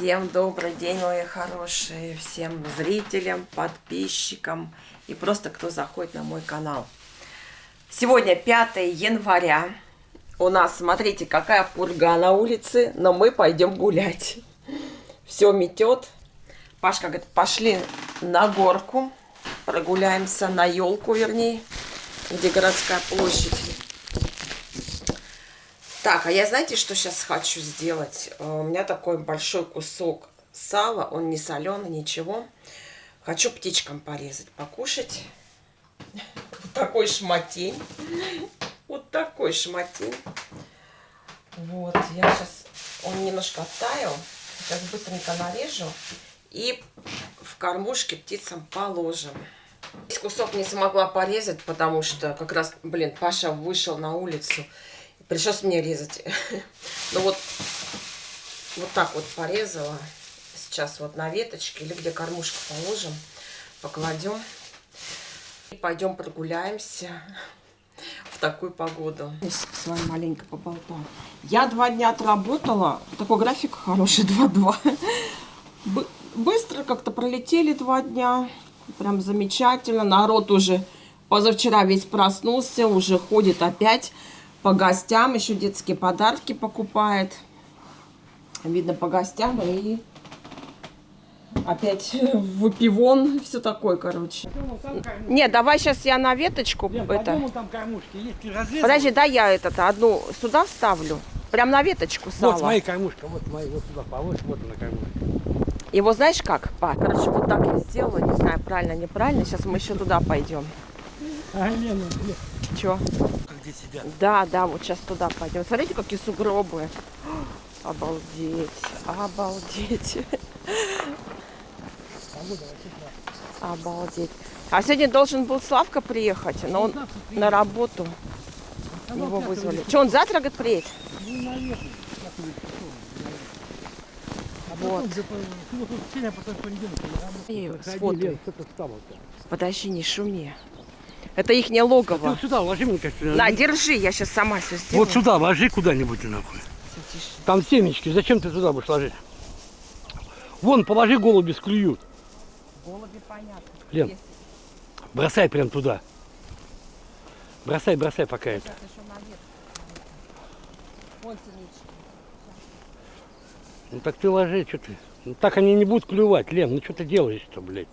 Всем добрый день, мои хорошие, всем зрителям, подписчикам и просто кто заходит на мой канал. Сегодня 5 января. У нас, смотрите, какая пурга на улице, но мы пойдем гулять. Все метет. Пашка говорит, пошли на горку, прогуляемся на елку, вернее, где городская площадь. Так, а я знаете, что сейчас хочу сделать? У меня такой большой кусок сала, он не соленый, ничего. Хочу птичкам порезать, покушать. Вот такой шматень. Вот такой шматень. Вот, я сейчас, он немножко оттаял. Сейчас быстренько нарежу и в кормушке птицам положим. Весь кусок не смогла порезать, потому что как раз, блин, Паша вышел на улицу. Пришлось мне резать. Ну вот так вот порезала. Сейчас вот на веточке или где кормушку положим, покладем. И пойдем прогуляемся в такую погоду. С вами маленько поболтала. Я 2 дня отработала. Такой график хороший, 2-2. Быстро как-то пролетели 2 дня. Прям замечательно. Народ уже позавчера весь проснулся, уже ходит опять по гостям, еще детские подарки покупает. Видно по гостям и опять выпивон, все такое, короче. Не, давай сейчас я на веточку. Лен, это... там кормушки есть, подожди, да я одну сюда вставлю. Прям на веточку сала. Вот моя кормушка, вот моя, вот сюда положишь, вот она кормушка. Его знаешь как? Короче, вот так я сделала, не знаю, правильно, неправильно. Сейчас мы еще туда пойдем. А, Лена, Че? Где сидят? Да, вот сейчас туда пойдем. Смотрите, какие сугробы. Обалдеть, обалдеть. Обалдеть. А сегодня должен был Славка приехать, но он на работу. Его вызвали. Что, он завтра, говорит, приедет? Вот. Подожди, не шуми. Это ихнее логово. Вот сюда ложи, мне кажется. На, держи, я сейчас сама все сделаю. Вот сюда ложи куда-нибудь, нахуй. Все, тише. Там семечки, зачем ты туда будешь ложить? Вон, положи, голуби склюют. Голуби понятно. Лен, есть. Бросай прям туда. Бросай пока это. Вон синички. Ну так ты ложи, что ты. Ну так они не будут клювать, Лен, ну что ты делаешь-то, блядь?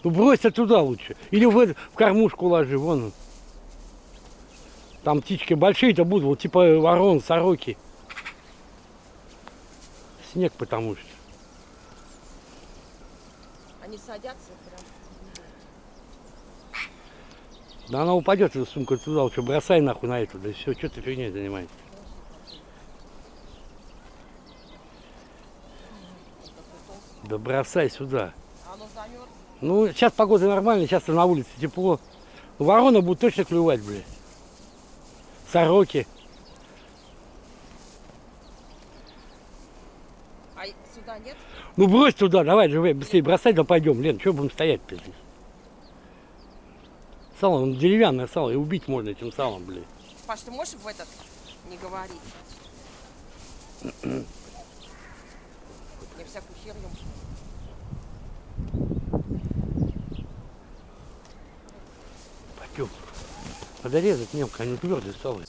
Ну брось туда лучше. Или в кормушку ложи, вон. Там птички большие-то будут, вот типа ворон, сороки. Снег потому что. Они садятся прям. Да она упадет, эта сумка туда, лучше бросай нахуй на эту, да все, что ты фигней занимаешься. Да бросай сюда. Оно замерзло. Ну, сейчас погода нормальная, сейчас на улице тепло. Ворона будут точно клювать, блядь. Сороки. А сюда нет? Ну брось туда, давай, живей, быстрее бросай, да пойдем. Лен, что будем стоять-то здесь? Сало, ну, деревянное сало, и убить можно этим салом, блядь. Паш, ты можешь в этот не говорить? Я всякую херню. Пойдем. Надо резать мелко, они твердые сало.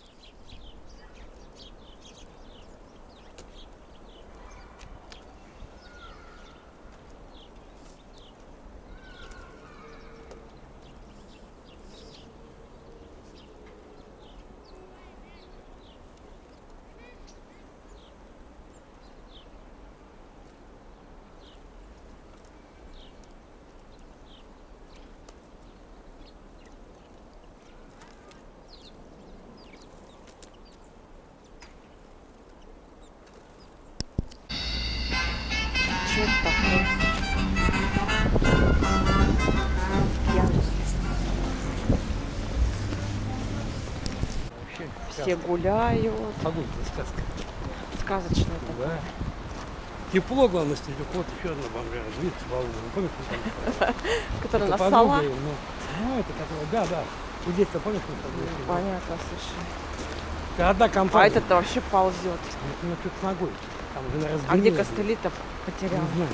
Что это такое? Все гуляют. Погода, сказка. Сказочно это. Да. Тепло, главное, снег. Вот еще одна бомжа. Длится волна. Помнишь, Которая на сала? Ну, это которая, да. Вот здесь-то помнишь, Понятно, слушай. Это одна компания. А этот вообще ползет. Ну, что-то с ногой. Там уже, наверное, А где костыли-то? потерял. Не знаю.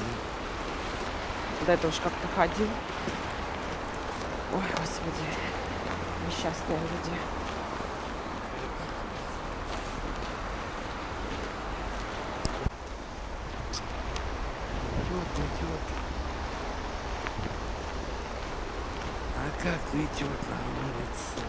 До этого уж как-то ходил. Ой, господи. Несчастные люди. Идет. А как идет на улице?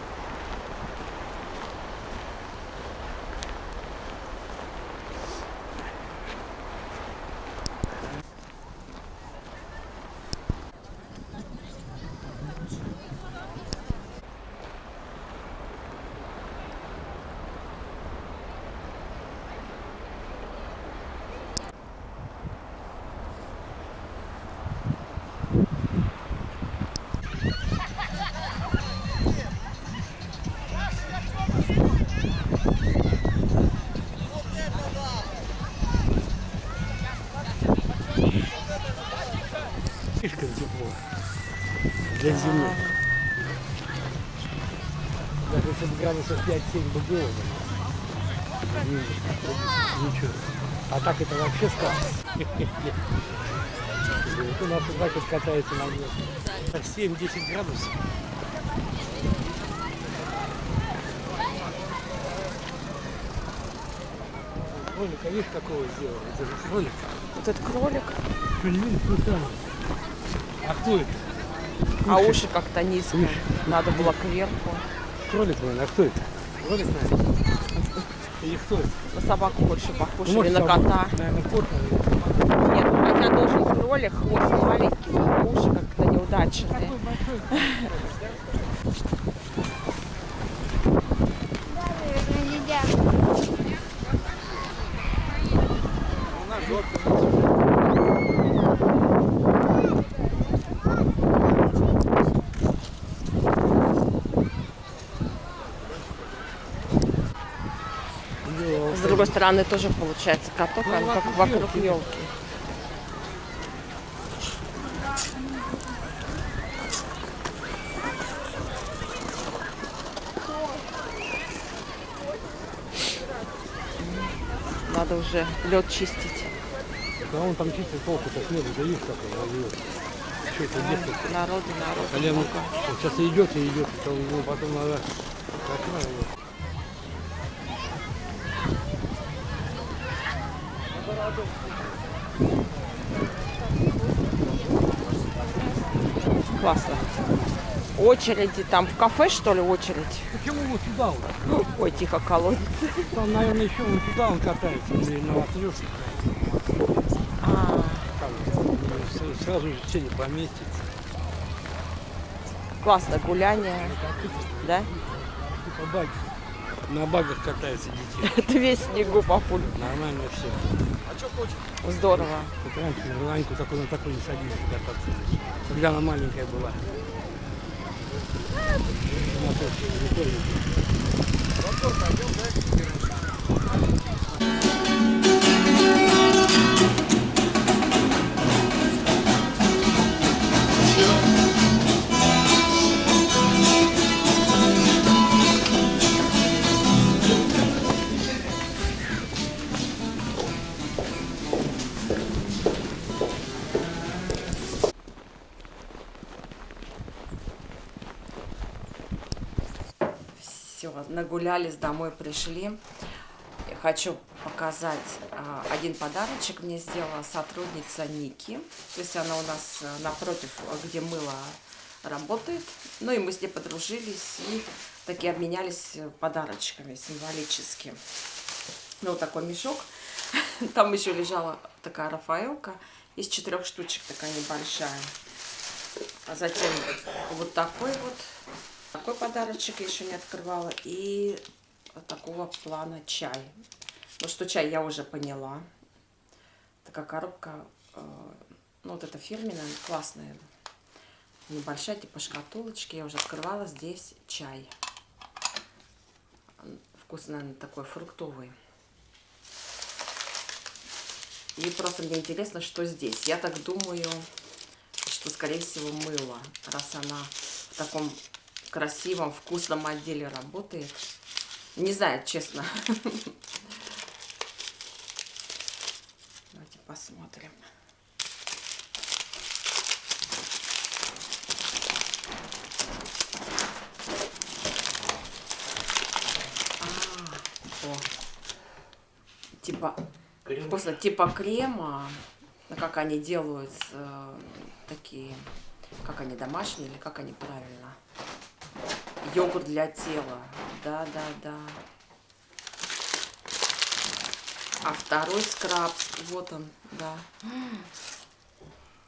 Слишком тепло для зимы. Даже если бы градусов 5-7 бы было, ничего. А так это вообще сказка. У нас вот так вот катается на льду. 7-10 градусов. Кролика, видишь, какого сделали? Это же кролик. Вот этот кролик. Что, не видишь, ну, а кто это? А уши как-то низко. Надо было кверху. Кролик, наверное, а кто это? Кролик, наверное? Или кто это? На собаку больше похож, Ну, или может, на кота. Наверное, кот, наверное. Нет, ну хотя должен кролик, хвост маленький, а уши как-то неудачные. Такой большой. С другой стороны тоже получается каток, Ну, он как вокруг вокруг елки. елки. Надо уже лед чистить. А он там чисто толку-то снегу, да видишь, как он возьмет. Что это делать? Народу Коля, ну, много. вот сейчас идет и идет, то ему потом надо закрывать его. Классно. Очереди там в кафе, что ли, очередь? Почему вот сюда вот? Ой, тихо, колодец. Там, наверное, еще вот туда он катается, или на матрешке. А, Там сразу же все не поместится. классно, гуляние, да? Типа баги. На багах катаются детей. Это весь снегу папуль. Нормально все. Здорово. Вот раньше Раньку такой, на такой не садились кататься. Когда она маленькая была. Она тоже прикольная. Все, нагулялись, домой пришли. Я хочу показать один подарочек мне сделала сотрудница Ники. То есть она у нас напротив, где мыло, работает. Ну и мы с ней подружились и такие обменялись подарочками символически. Ну вот такой мешок. Там еще лежала такая Рафаэлка. Из 4 штучек такая небольшая. А затем вот такой вот. Такой подарочек я еще не открывала. И такого плана чай. Ну что чай я уже поняла. Такая коробка, ну вот эта фирменная, классная. Небольшая, типа шкатулочки. Я уже открывала. Здесь чай. Вкус, наверное, такой фруктовый. И просто мне интересно, что здесь. Я так думаю, что, скорее всего, мыло. Раз она в таком красивом, вкусном отделе работает. Не знаю, честно. Давайте посмотрим. О, типа вкусно, типа крема. Как они делают такие, как они домашние или как они правильно? Йогурт для тела. Да. А второй скраб, вот он, да.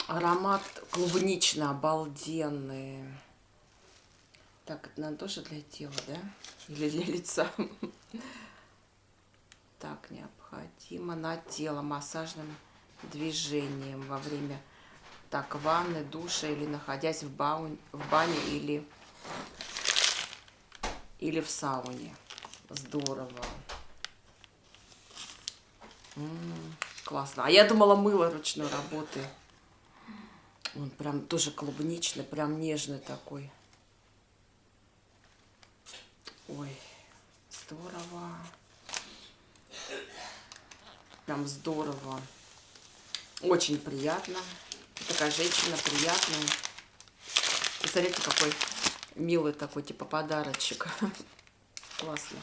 Аромат клубничный, обалденный. Так, это, наверное, тоже для тела, да? Или для лица? Так, необходимо на тело массажным движением во время ванны, душа или находясь в бане или в сауне. Здорово. Классно. А я думала, мыло ручной работы. Он прям тоже клубничный, прям нежный такой. Ой, здорово. Прям здорово. Очень приятно. Такая женщина приятная. И смотрите, какой милый такой, типа подарочек. Классно.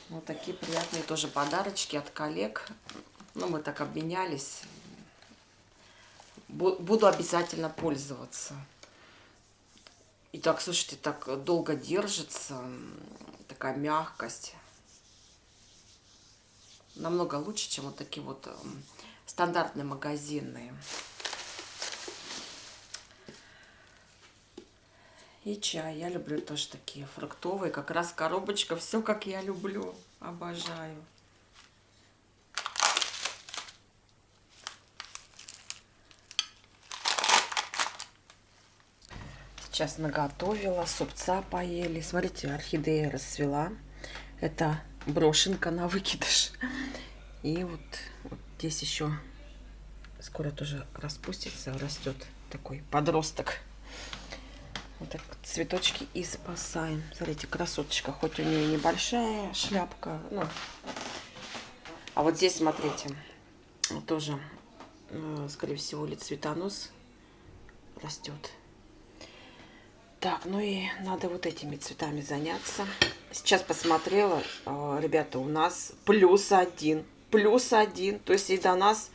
Вот такие приятные тоже подарочки от коллег. Ну, мы так обменялись. Буду обязательно пользоваться. И так, слушайте, так долго держится. Такая мягкость. Намного лучше, чем вот такие вот стандартные магазинные. И чай. Я люблю тоже такие фруктовые. Как раз коробочка. Все, как я люблю. Обожаю. Сейчас наготовила. Супца поели. Смотрите, орхидея расцвела. Это брошенка на выкидыш. И вот здесь еще скоро тоже распустится. Растет такой подросток. Вот так цветочки и спасаем. Смотрите, красоточка. Хоть у нее небольшая шляпка. Ну. А вот здесь, смотрите, тоже, скорее всего, или цветонос растет. Так, ну и надо вот этими цветами заняться. Сейчас посмотрела, ребята, у нас +1. +1. То есть и до нас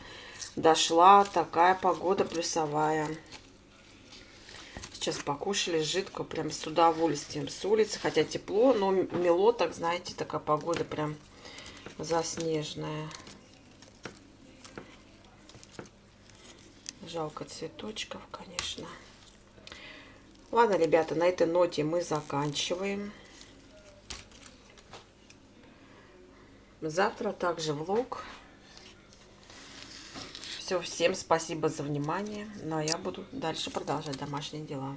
дошла такая погода плюсовая. Сейчас покушали жидко, прям с удовольствием с улицы. Хотя тепло, но мело, так знаете, такая погода прям заснеженная. Жалко цветочков, конечно. Ладно, ребята, на этой ноте мы заканчиваем. Завтра также влог. Все, всем спасибо за внимание. Ну а я буду дальше продолжать домашние дела.